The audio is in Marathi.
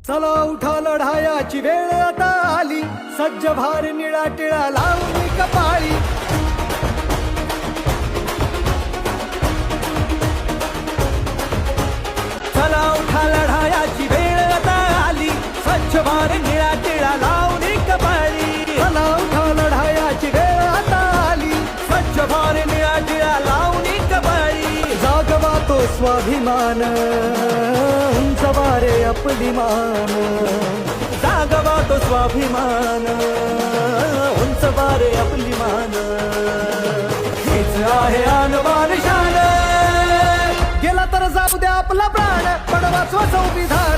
चला उठा लढायाची वेळ आता आली, सज्ज भार निळा टिळा लावून कपाळी. चला उठा लढायाची वेळ आता आली, सज्ज भार निळा टिळा लावून कपाळी. चला उठा लढायाची वेळ आता आली, सज्ज भार निळा टिळा लावून कपाळी. जागवा तो स्वाभिमान, उंचवारे आपली मान. जागवा तो स्वाभिमान, उंचवारे आपली मान. हेच आहे आणबान शान, गेला तर जाऊ द्या आपला प्राण, पण वाचवा संविधान.